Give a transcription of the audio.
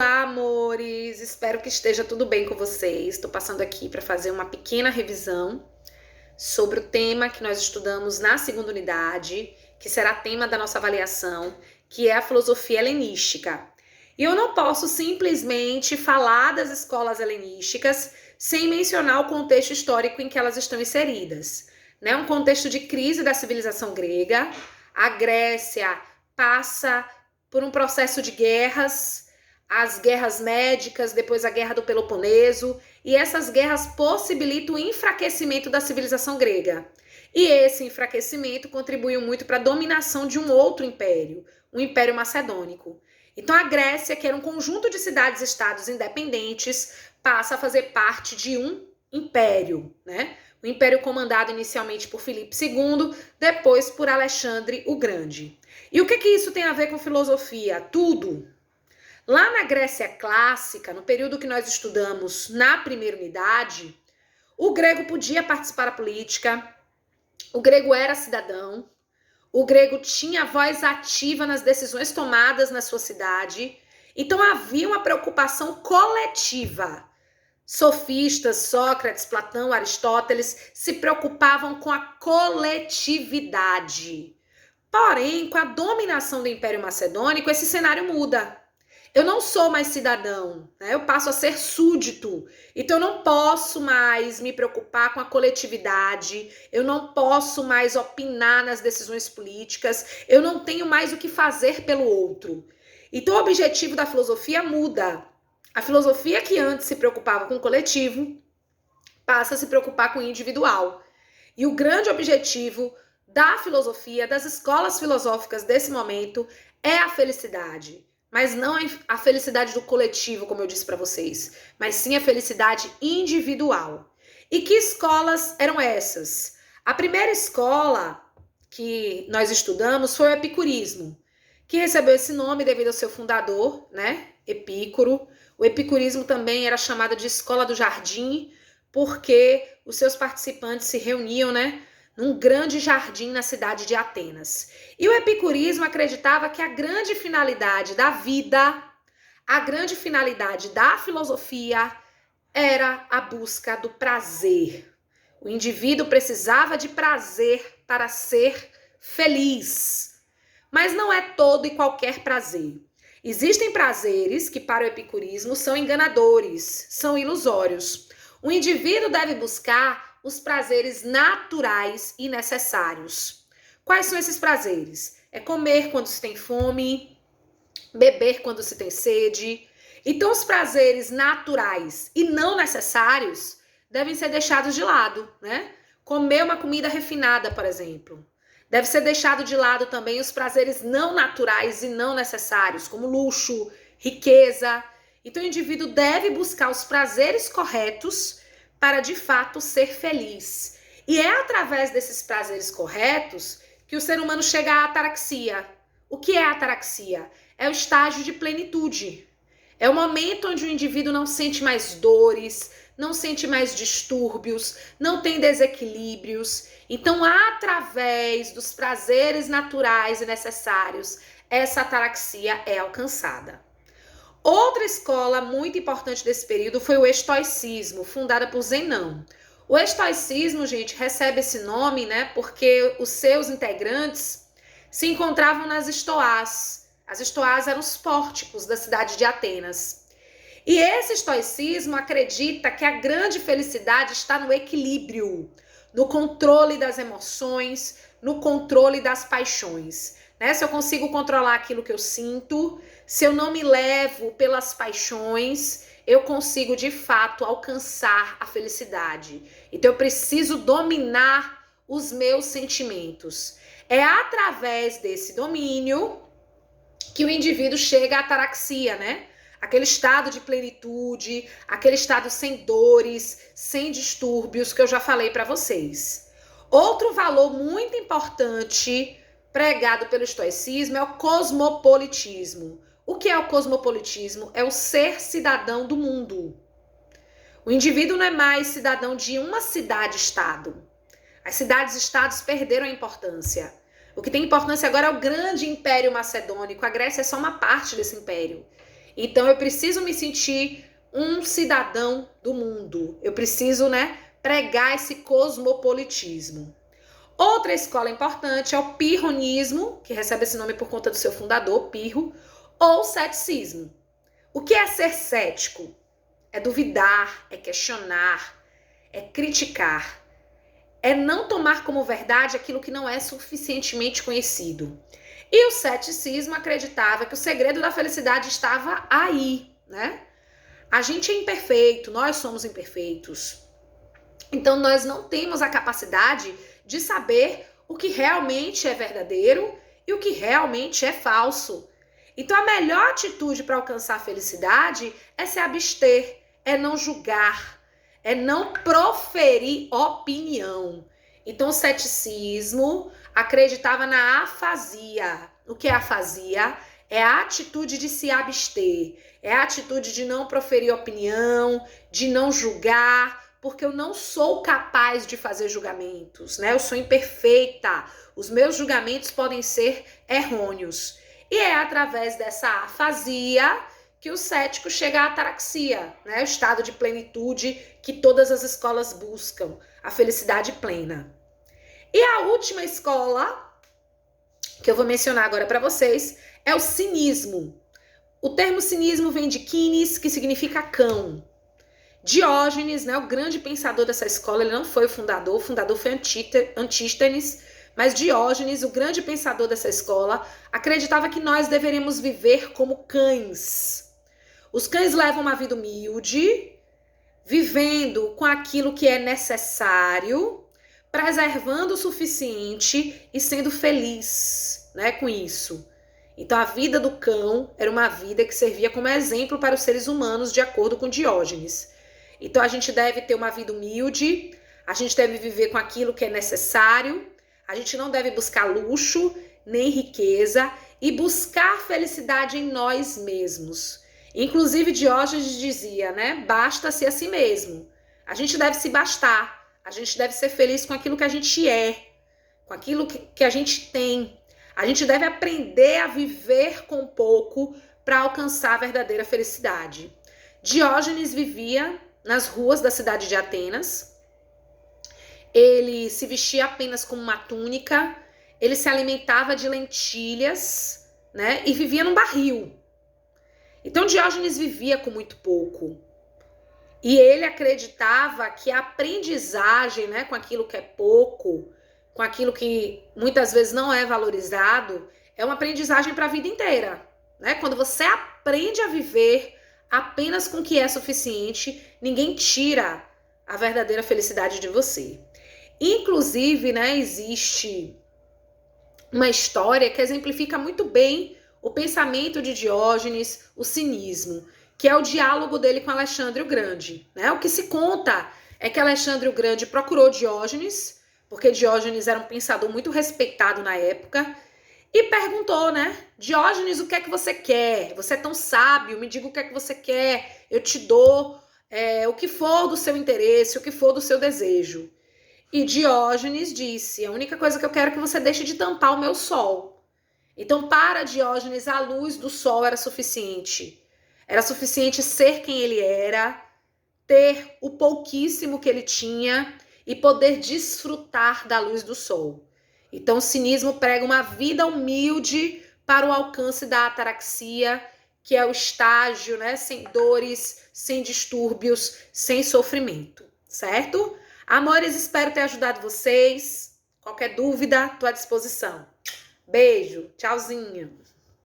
Olá, amores! Espero que esteja tudo bem com vocês. Estou passando aqui para fazer uma pequena revisão sobre o tema que nós estudamos na segunda unidade, que será tema da nossa avaliação, que é a filosofia helenística. E eu não posso simplesmente falar das escolas helenísticas sem mencionar o contexto histórico em que elas estão inseridas, né? Um contexto de crise da civilização grega. A Grécia passa por um processo de guerras, as guerras médicas, depois a guerra do Peloponeso, e essas guerras possibilitam o enfraquecimento da civilização grega. E esse enfraquecimento contribuiu muito para a dominação de um outro império, o Império Macedônico. Então a Grécia, que era um conjunto de cidades-estados independentes, passa a fazer parte de um império, né? O império comandado inicialmente por Filipe II, depois por Alexandre o Grande. E o que isso tem a ver com filosofia? Tudo. Lá na Grécia clássica, no período que nós estudamos na primeira unidade, o grego podia participar da política, o grego era cidadão, o grego tinha voz ativa nas decisões tomadas na sua cidade, então havia uma preocupação coletiva. Sofistas, Sócrates, Platão, Aristóteles se preocupavam com a coletividade. Porém, com a dominação do Império Macedônico, esse cenário muda. Eu não sou mais cidadão, né? Eu passo a ser súdito. Então eu não posso mais me preocupar com a coletividade, eu não posso mais opinar nas decisões políticas, eu não tenho mais o que fazer pelo outro. Então o objetivo da filosofia muda. A filosofia que antes se preocupava com o coletivo passa a se preocupar com o individual. E o grande objetivo da filosofia, das escolas filosóficas desse momento, é a felicidade. Mas não a felicidade do coletivo, como eu disse para vocês, mas sim a felicidade individual. E que escolas eram essas? A primeira escola que nós estudamos foi o epicurismo, que recebeu esse nome devido ao seu fundador, né, Epícoro. O epicurismo também era chamado de escola do jardim, porque os seus participantes se reuniam, né, num grande jardim na cidade de Atenas. E o epicurismo acreditava que a grande finalidade da vida, a grande finalidade da filosofia era a busca do prazer. O indivíduo precisava de prazer para ser feliz. Mas não é todo e qualquer prazer. Existem prazeres que para o epicurismo são enganadores, são ilusórios. O indivíduo deve buscar os prazeres naturais e necessários. Quais são esses prazeres? É comer quando se tem fome, beber quando se tem sede. Então, os prazeres naturais e não necessários devem ser deixados de lado, né? Comer uma comida refinada, por exemplo. Deve ser deixado de lado também os prazeres não naturais e não necessários, como luxo, riqueza. Então, o indivíduo deve buscar os prazeres corretos para de fato ser feliz. E é através desses prazeres corretos que o ser humano chega à ataraxia. O que é a ataraxia? É o estágio de plenitude. É o momento onde o indivíduo não sente mais dores, não sente mais distúrbios, não tem desequilíbrios. Então, através dos prazeres naturais e necessários, essa ataraxia é alcançada. Outra escola muito importante desse período foi o estoicismo, fundada por Zenão. O estoicismo, gente, recebe esse nome, né, porque os seus integrantes se encontravam nas estoás. As estoás eram os pórticos da cidade de Atenas. E esse estoicismo acredita que a grande felicidade está no equilíbrio, no controle das emoções, no controle das paixões. Né? Se eu consigo controlar aquilo que eu sinto, se eu não me levo pelas paixões, eu consigo de fato alcançar a felicidade. Então eu preciso dominar os meus sentimentos. É através desse domínio que o indivíduo chega à ataraxia, né? Aquele estado de plenitude, aquele estado sem dores, sem distúrbios que eu já falei para vocês. Outro valor muito importante pregado pelo estoicismo é o cosmopolitismo. O que é o cosmopolitismo? É o ser cidadão do mundo. O indivíduo não é mais cidadão de uma cidade-estado. As cidades-estados perderam a importância. O que tem importância agora é o grande império macedônico. A Grécia é só uma parte desse império. Então eu preciso me sentir um cidadão do mundo. Eu preciso, pregar esse cosmopolitismo. Outra escola importante é o pirronismo, que recebe esse nome por conta do seu fundador, Pirro, ou ceticismo. O que é ser cético? É duvidar, é questionar, é criticar, é não tomar como verdade aquilo que não é suficientemente conhecido. E o ceticismo acreditava que o segredo da felicidade estava aí, né? A gente é imperfeito, nós somos imperfeitos. Então nós não temos a capacidade de saber o que realmente é verdadeiro e o que realmente é falso. Então a melhor atitude para alcançar a felicidade é se abster, é não julgar, é não proferir opinião. Então o ceticismo acreditava na afasia. O que é afasia? É a atitude de se abster, é a atitude de não proferir opinião, de não julgar, porque eu não sou capaz de fazer julgamentos, né? Eu sou imperfeita, os meus julgamentos podem ser errôneos. E é através dessa afasia que o cético chega à ataraxia, né? O estado de plenitude que todas as escolas buscam, a felicidade plena. E a última escola que eu vou mencionar agora para vocês é o cinismo. O termo cinismo vem de cinis, que significa cão. Diógenes, né, o grande pensador dessa escola, ele não foi o fundador foi Antístenes, mas Diógenes, o grande pensador dessa escola, acreditava que nós deveríamos viver como cães. Os cães levam uma vida humilde, vivendo com aquilo que é necessário, preservando o suficiente e sendo feliz, né, com isso. Então a vida do cão era uma vida que servia como exemplo para os seres humanos, de acordo com Diógenes. Então a gente deve ter uma vida humilde, a gente deve viver com aquilo que é necessário, a gente não deve buscar luxo nem riqueza e buscar felicidade em nós mesmos. Inclusive Diógenes dizia, né? Basta-se a si mesmo. A gente deve se bastar, a gente deve ser feliz com aquilo que a gente é, com aquilo que a gente tem. A gente deve aprender a viver com pouco para alcançar a verdadeira felicidade. Diógenes vivia nas ruas da cidade de Atenas. Ele se vestia apenas com uma túnica, ele se alimentava de lentilhas, né? E vivia num barril. Então Diógenes vivia com muito pouco. E ele acreditava que a aprendizagem, né, com aquilo que é pouco, com aquilo que muitas vezes não é valorizado, é uma aprendizagem para a vida inteira, né? Quando você aprende a viver apenas com o que é suficiente, ninguém tira a verdadeira felicidade de você. Inclusive, né, existe uma história que exemplifica muito bem o pensamento de Diógenes, o cinismo, que é o diálogo dele com Alexandre o Grande, né? O que se conta é que Alexandre o Grande procurou Diógenes, porque Diógenes era um pensador muito respeitado na época, e perguntou, né? Diógenes, o que é que você quer? Você é tão sábio, me diga o que é que você quer, eu te dou o que for do seu interesse, o que for do seu desejo. E Diógenes disse, a única coisa que eu quero é que você deixe de tampar o meu sol. Então, para Diógenes, a luz do sol era suficiente. Era suficiente ser quem ele era, ter o pouquíssimo que ele tinha e poder desfrutar da luz do sol. Então, o cinismo prega uma vida humilde para o alcance da ataraxia, que é o estágio, né, sem dores, sem distúrbios, sem sofrimento, certo? Amores, espero ter ajudado vocês. Qualquer dúvida, estou à disposição. Beijo, tchauzinho.